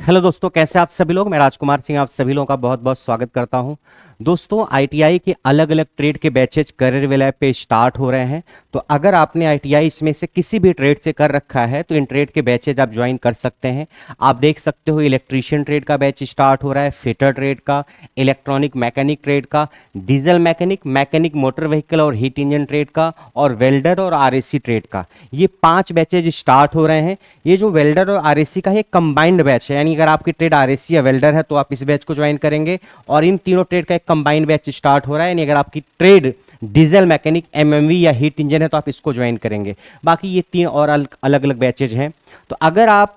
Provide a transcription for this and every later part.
Hello दोस्तों, कैसे आप सभी लोग। मैं राजकुमार सिंह आप सभी लोगों का बहुत बहुत स्वागत करता हूं। दोस्तों, आईटीआई के अलग अलग ट्रेड के बैचेज करियर विलय पे स्टार्ट हो रहे हैं। तो अगर आपने आईटीआई इसमें से किसी भी ट्रेड से कर रखा है तो इन ट्रेड के बैचेज आप ज्वाइन कर सकते हैं। आप देख सकते हो, इलेक्ट्रीशियन ट्रेड का बैच स्टार्ट हो रहा है, फिटर ट्रेड का, इलेक्ट्रॉनिक मैकेनिक ट्रेड का, diesel mechanic, mechanic motor vehicle और हीट इंजन ट्रेड का, और वेल्डर और आरएसी ट्रेड का। ये 5 बैचेज स्टार्ट हो रहे हैं। ये जो वेल्डर और आरएसी का है कंबाइंड बैच है, यानी अगर आपकी ट्रेड आरएसी या वेल्डर है तो आप इस बैच को ज्वाइन करेंगे। और इन तीनों ट्रेड का एक कंबाइंड बैच स्टार्ट हो रहा है, यानी अगर आपकी ट्रेड डीजल मैकेनिक, एमएमवी या हीट इंजन है तो आप इसको ज्वाइन करेंगे। बाकी ये 3 और अलग अलग बैचेज हैं। तो अगर आप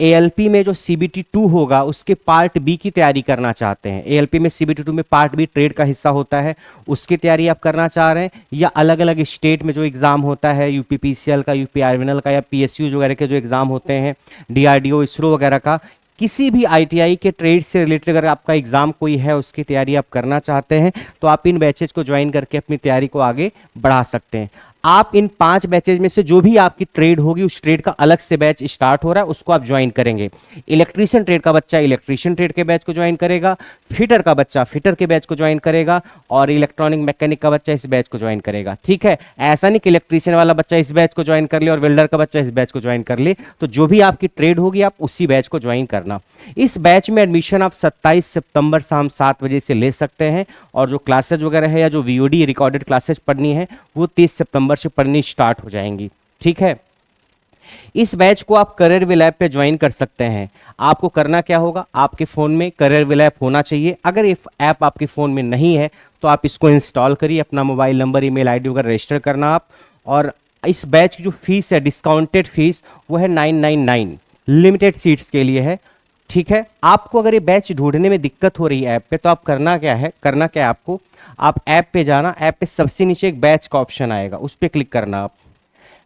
एएलपी में जो सीबीटी 2 होगा उसके पार्ट बी की तैयारी करना चाहते हैं, एएलपी में सीबीटी 2 में पार्ट बी ट्रेड का हिस्सा होता है, उसकी तैयारी आप करना चाह रहे हैं, या अलग अलग स्टेट में जो एग्जाम होता है, यूपीपीसीएल का, यूपीआरवीएनएल का, या पीएसयू वगैरह के जो एग्जाम होते हैं, डीआरडीओ, इसरो वगैरह का, किसी भी आईटीआई के ट्रेड से रिलेटेड अगर आपका एग्जाम कोई है उसकी तैयारी आप करना चाहते हैं तो आप इन बैचेज को ज्वाइन करके अपनी तैयारी को आगे बढ़ा सकते हैं। आप इन 5 बैचेज में से जो भी आपकी ट्रेड होगी उस ट्रेड का अलग से बैच स्टार्ट हो रहा है, उसको आप ज्वाइन करेंगे। इलेक्ट्रीशियन ट्रेड का बच्चा इलेक्ट्रीशियन ट्रेड के बैच को ज्वाइन करेगा, फिटर का बच्चा फिटर के बैच को ज्वाइन करेगा, और इलेक्ट्रॉनिक मैकेनिक का बच्चा इस बैच को ज्वाइन करेगा। ठीक है, ऐसा नहीं कि इलेक्ट्रीशियन वाला बच्चा इस बैच को ज्वाइन कर ले और वेल्डर का बच्चा इस बैच को ज्वाइन कर ले। तो जो भी आपकी ट्रेड होगी आप उसी बैच को ज्वाइन करना। इस बैच में एडमिशन आप 27 सितंबर शाम 7 बजे से ले सकते हैं, और जो क्लासेज वगैरह है या जो वीओडी रिकॉर्डेड क्लासेज पढ़नी है वो 30 सितंबर से पढ़नी स्टार्ट हो जाएंगी। ठीक है, इस बैच को आप करियर विल ऐप पे ज्वाइन कर सकते हैं। आपको करना क्या होगा, आपके फ़ोन में करियर विल ऐप होना चाहिए। अगर ये ऐप आपके फ़ोन में नहीं है तो आप इसको इंस्टॉल करिए, अपना मोबाइल नंबर, ईमेल आईडी वगैरह रजिस्टर करना आप। और इस बैच की जो फीस है, डिस्काउंटेड फीस, वो है 999, लिमिटेड सीट्स के लिए है। ठीक है, आपको अगर ये बैच ढूंढने में दिक्कत हो रही है ऐप पे तो आप करना क्या है आपको, आप ऐप पे जाना, ऐप पे सबसे नीचे एक बैच का ऑप्शन आएगा, उस पर क्लिक करना। आप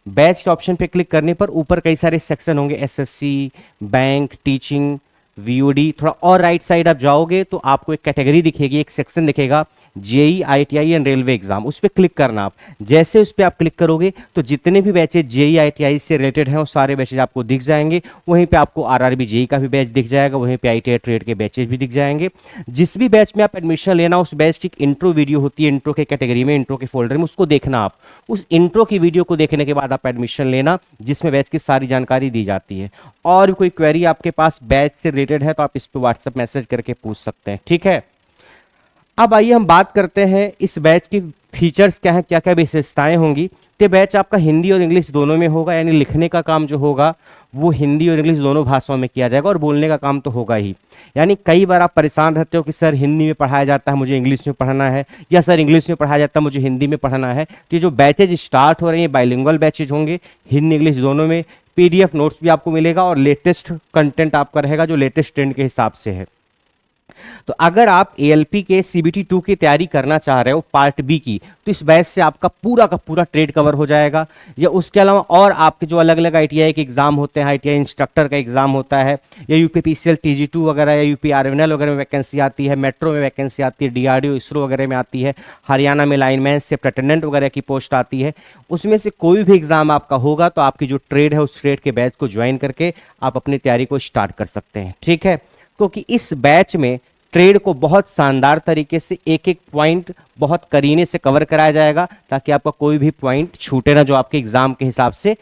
बैच के ऑप्शन पे क्लिक करने पर ऊपर कई सारे सेक्शन होंगे, एसएससी, बैंक, टीचिंग, वीओडी। थोड़ा और राइट साइड आप जाओगे तो आपको एक कैटेगरी दिखेगी, एक सेक्शन दिखेगा, JE, ITI and railway exam. उस पर क्लिक करना। आप जैसे उस पर आप क्लिक करोगे तो जितने भी बैचेज जेई आईटीआई से रिलेटेड हैं वो सारे बैचेज आपको दिख जाएंगे। वहीं पे आपको आरआरबी जेई का भी बैच दिख जाएगा, वहीं पे आईटीआई ट्रेड के बैचेज भी दिख जाएंगे। जिस भी बैच में आप एडमिशन लेना, उस बैच की इंट्रो वीडियो होती है, इंट्रो के कैटेगरी में, इंट्रो के फोल्डर में, उसको देखना। आप उस इंट्रो की वीडियो को देखने के बाद आप एडमिशन लेना, जिसमें बैच की सारी जानकारी दी जाती है। और कोई क्वेरी आपके पास बैच से रिलेटेड है तो आप इस पर व्हाट्सएप मैसेज करके पूछ सकते हैं। ठीक है, अब आइए हम बात करते हैं इस बैच की फीचर्स क्या है, क्या क्या विशेषताएं होंगी। तो बैच आपका हिंदी और इंग्लिश दोनों में होगा, यानी लिखने का काम जो होगा वो हिंदी और इंग्लिश दोनों भाषाओं में किया जाएगा, और बोलने का काम तो होगा ही। यानी कई बार आप परेशान रहते हो कि सर हिंदी में पढ़ाया जाता है, मुझे इंग्लिश में पढ़ना है, या सर इंग्लिश में पढ़ाया जाता है, मुझे हिंदी में पढ़ना है। तो ये जो बैचेज स्टार्ट हो रहे हैं बाइलिंगुअल बैचेज होंगे, हिंदी इंग्लिश दोनों में। पीडीएफ नोट्स भी आपको मिलेगा और लेटेस्ट कंटेंट आपका रहेगा जो लेटेस्ट ट्रेंड के हिसाब से है। तो अगर आप एएलपी के सीबीटी 2 की तैयारी करना चाह रहे हो पार्ट बी की, तो इस बैच से आपका पूरा का पूरा ट्रेड कवर हो जाएगा। या उसके अलावा और आपके जो अलग अलग आईटीआई के एग्जाम होते हैं, आईटीआई इंस्ट्रक्टर का एग्जाम होता है, या यूपीपीसीएल टीजी2 वगैरह, या यूपीआरवीएनएल वगैरह में वैकेंसी आती है, मेट्रो में वैकेंसी आती है, डीआरडीओ, इसरो वगैरह में आती है, हरियाणा में लाइनमैन से अटेंडेंट वगैरह की पोस्ट आती है। उसमें से कोई भी एग्जाम आपका होगा तो आपकी जो ट्रेड है उस ट्रेड के बैच को ज्वाइन करके आप अपनी तैयारी को स्टार्ट कर सकते हैं। ठीक है, क्योंकि इस बैच में ट्रेड को बहुत शानदार तरीके से एक एक पॉइंट बहुत करीने से कवर कराया जाएगा, ताकि आपका कोई भी पॉइंट छूटे ना जो आपके एग्जाम के हिसाब से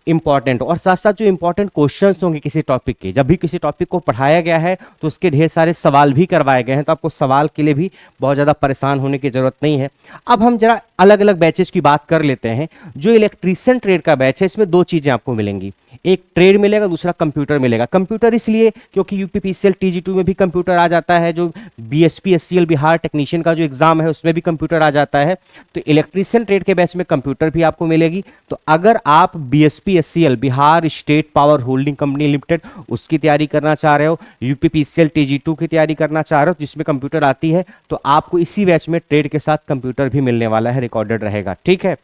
इंपॉर्टेंट। और साथ साथ जो इंपॉर्टेंट क्वेश्चंस होंगे किसी टॉपिक के, जब भी किसी टॉपिक को पढ़ाया गया है तो उसके ढेर सारे सवाल भी करवाए गए हैं, तो आपको सवाल के लिए भी बहुत ज़्यादा परेशान होने की जरूरत नहीं है। अब हम जरा अलग अलग बैचेस की बात कर लेते हैं। जो इलेक्ट्रीशियन ट्रेड का बैच है इसमें 2 चीज़ें आपको मिलेंगी, एक ट्रेड मिलेगा, दूसरा कंप्यूटर मिलेगा। कंप्यूटर इसलिए क्योंकि यूपीपीसीएल टीजी2 में भी कंप्यूटर आ जाता है, जो बीएसपी एससीएल बिहार टेक्नीशियन का जो एग्जाम है उसमें भी कंप्यूटर आ जाता है। तो इलेक्ट्रीशियन ट्रेड के बैच में कंप्यूटर भी आपको मिलेगी। तो अगर आप BSP SCL Bihar state power holding company limited उसकी तैयारी करना चाह रहे हो, यूपीपीसीएल टीजी2 की तैयारी करना चाह रहे हो जिसमें कंप्यूटर आती है, तो आपको इसी बैच में ट्रेड के साथ कंप्यूटर भी मिलने वाला है, रिकॉर्डेड रहेगा। ठीक है,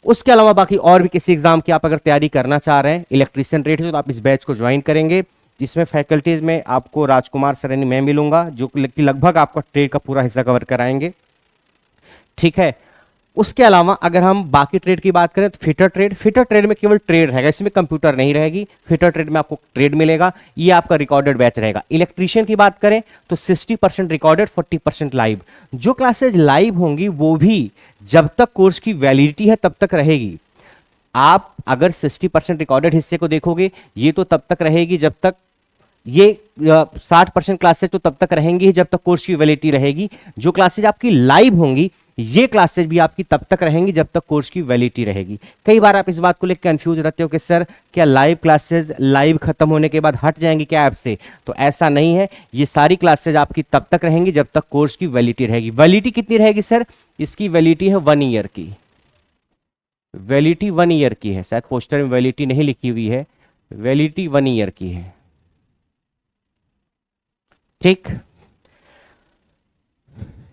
उसके अलावा बाकी और भी किसी एग्जाम की आप अगर तैयारी करना चाह रहे हैं इलेक्ट्रीशियन ट्रेड से, तो आप इस बैच को ज्वाइन करेंगे, जिसमें फैकल्टीज में आपको राजकुमार सरनी मैं मिलूंगा, जो कि लगभग आपका ट्रेड का पूरा हिस्सा कवर कराएंगे। ठीक है, उसके अलावा अगर हम बाकी ट्रेड की बात करें तो फिटर ट्रेड में केवल ट्रेड रहेगा, इसमें कंप्यूटर नहीं रहेगी। फिटर ट्रेड में आपको ट्रेड मिलेगा, ये आपका रिकॉर्डेड बैच रहेगा। इलेक्ट्रीशियन की बात करें तो 60% रिकॉर्डेड, 40% लाइव। जो क्लासेज लाइव होंगी वो भी जब तक कोर्स की वैलिडिटी है तब तक रहेगी। आप अगर 60% रिकॉर्डेड हिस्से को देखोगे, ये तो तब तक रहेगी जब तक ये 60% क्लासेज तो तब तक रहेंगी जब तक कोर्स की वैलिडिटी रहेगी। जो क्लासेज आपकी लाइव होंगी, ये क्लासेज भी आपकी तब तक रहेंगी जब तक कोर्स की वैलिडिटी रहेगी। कई बार आप इस बात को लेकर कंफ्यूज रहते हो कि सर क्या लाइव क्लासेज लाइव खत्म होने के बाद हट जाएंगी क्या ऐप से? तो ऐसा नहीं है, ये सारी क्लासेज आपकी तब तक रहेंगी जब तक कोर्स की वैलिडिटी रहेगी। वैलिडिटी कितनी रहेगी सर? इसकी वैलिडिटी है 1 ईयर की। वैलिडिटी 1 ईयर की है, शायद पोस्टर में वैलिडिटी नहीं लिखी हुई है, वैलिडिटी 1 ईयर की है। ठीक,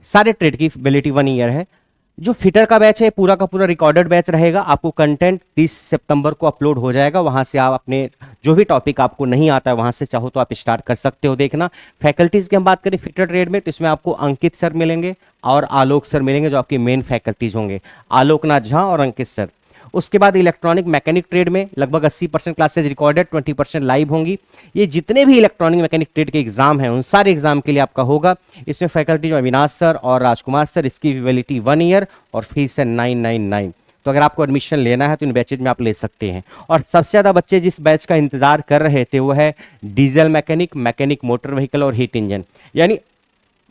सारे ट्रेड की वैलिडिटी 1 ईयर है। जो फिटर का बैच है पूरा का पूरा रिकॉर्डेड बैच रहेगा। आपको कंटेंट 30 सितंबर को अपलोड हो जाएगा, वहां से आप अपने जो भी टॉपिक आपको नहीं आता है वहां से चाहो तो आप स्टार्ट कर सकते हो देखना। फैकल्टीज की हम बात करें फिटर ट्रेड में तो इसमें आपको अंकित सर मिलेंगे और आलोक सर मिलेंगे, जो आपके मेन फैकल्टीज होंगे, आलोकनाथ झा और अंकित सर। उसके बाद इलेक्ट्रॉनिक मैकेनिक ट्रेड में लगभग 80% क्लासेज रिकॉर्डेड, 20% लाइव होंगी। ये जितने भी इलेक्ट्रॉनिक मैकेनिक ट्रेड के एग्जाम हैं उन सारे एग्जाम के लिए आपका होगा। इसमें फैकल्टी जो अविनाश सर और राजकुमार सर, इसकी वैलिडिटी 1 ईयर और फीस है 999। तो अगर आपको एडमिशन लेना है तो इन बैचेज में आप ले सकते हैं। और सबसे ज़्यादा बच्चे जिस बैच का इंतजार कर रहे थे वो है diesel mechanic, mechanic motor vehicle और हीट इंजन। यानी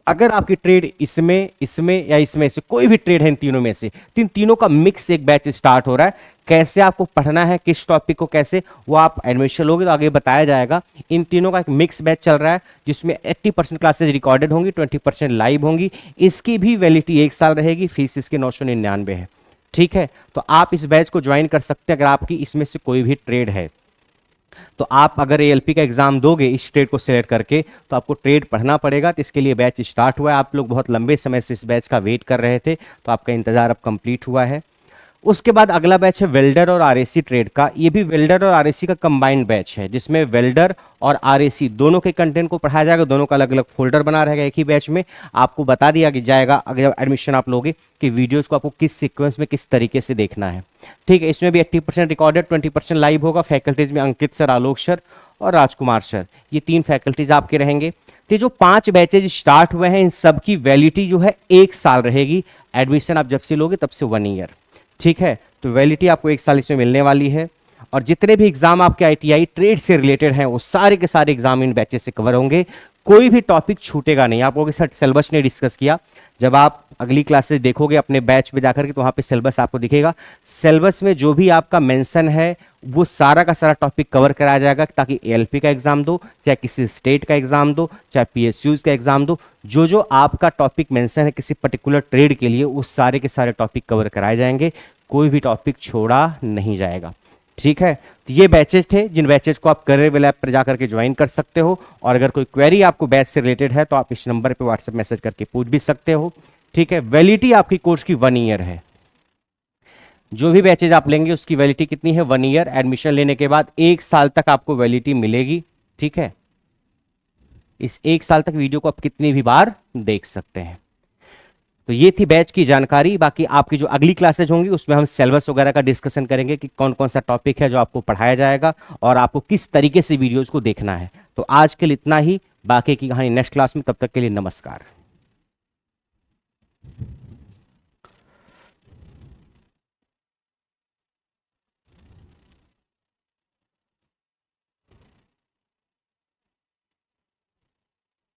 अगर आपकी ट्रेड इसमें या इसमें से कोई भी ट्रेड है इन तीनों में से, तो इन तीनों का मिक्स एक बैच स्टार्ट हो रहा है। कैसे आपको पढ़ना है, किस टॉपिक को कैसे, वो आप एडमिशन लोगे तो आगे बताया जाएगा। इन तीनों का एक मिक्स बैच चल रहा है जिसमें 80% क्लासेज रिकॉर्डेड होंगी, 20% लाइव होंगी। इसकी भी वैलिडिटी 1 साल रहेगी, फीस इसकी 999 है। ठीक है, तो आप इस बैच को ज्वाइन कर सकते हैं अगर आपकी इसमें से कोई भी ट्रेड है। तो आप अगर एएलपी का एग्जाम दोगे इस ट्रेड को सिलेक्ट करके तो आपको ट्रेड पढ़ना पड़ेगा। तो इसके लिए बैच स्टार्ट हुआ है। आप लोग बहुत लंबे समय से इस बैच का वेट कर रहे थे, तो आपका इंतजार अब कंप्लीट हुआ है। उसके बाद अगला बैच है वेल्डर और आरएसी ट्रेड का। ये भी वेल्डर और आरएसी का कंबाइंड बैच है जिसमें वेल्डर और आरएसी दोनों के कंटेंट को पढ़ाया जाएगा। दोनों का अलग अलग फोल्डर बना रहेगा एक ही बैच में। आपको बता दिया कि जाएगा अगर एडमिशन आप लोगे कि वीडियोस को आपको किस सीक्वेंस में किस तरीके से देखना है। ठीक है, इसमें भी 80% रिकॉर्डेड, 20% लाइव होगा। फैकल्टीज में अंकित सर, आलोक सर और राजकुमार सर, ये 3 फैकल्टीज आपके रहेंगे। तो जो 5 बैचेज स्टार्ट हुए हैं इन सब की वैलिडिटी जो है 1 साल रहेगी। एडमिशन आप जब से लोगे तब से 1 ईयर। ठीक है, तो वैलिडिटी आपको 1 साल इसमें मिलने वाली है। और जितने भी एग्जाम आपके आईटीआई ट्रेड से रिलेटेड हैं वो सारे के सारे एग्जाम इन बैचेस से कवर होंगे। कोई भी टॉपिक छूटेगा नहीं। आप लोगों के साथ सिलेबस ने डिस्कस किया, जब आप अगली क्लासेस देखोगे अपने बैच पे जाकर के तो वहाँ पे सिलेबस आपको दिखेगा। सिलेबस में जो भी आपका मेंशन है वो सारा का सारा टॉपिक कवर कराया जाएगा, ताकि एएलपी का एग्जाम दो, चाहे किसी स्टेट का एग्जाम दो, चाहे पीएसयूज का एग्जाम दो, जो जो आपका टॉपिक मेंशन है किसी पर्टिकुलर ट्रेड के लिए, उस सारे के सारे टॉपिक कवर कराए जाएंगे। कोई भी टॉपिक छोड़ा नहीं जाएगा। ठीक है, तो ये बैचेज थे जिन बैचेज को आप करियर लैब पर जाकर के ज्वाइन कर सकते हो। और अगर कोई क्वेरी आपको बैच से रिलेटेड है तो आप इस नंबर पे व्हाट्सएप मैसेज करके पूछ भी सकते हो। ठीक है, वैलिडिटी आपकी कोर्स की 1 ईयर है। जो भी बैचेज आप लेंगे उसकी वैलिडिटी कितनी है? 1 ईयर। एडमिशन लेने के बाद 1 साल तक आपको वैलिडिटी मिलेगी। ठीक है, इस 1 साल तक वीडियो को आप कितनी भी बार देख सकते हैं। तो ये थी बैच की जानकारी। बाकी आपकी जो अगली क्लासेज होंगी उसमें हम सिलेबस वगैरह का डिस्कशन करेंगे कि कौन कौन सा टॉपिक है जो आपको पढ़ाया जाएगा और आपको किस तरीके से वीडियोज को देखना है। तो आज के लिए इतना ही, बाकी की कहानी नेक्स्ट क्लास में। तब तक के लिए नमस्कार।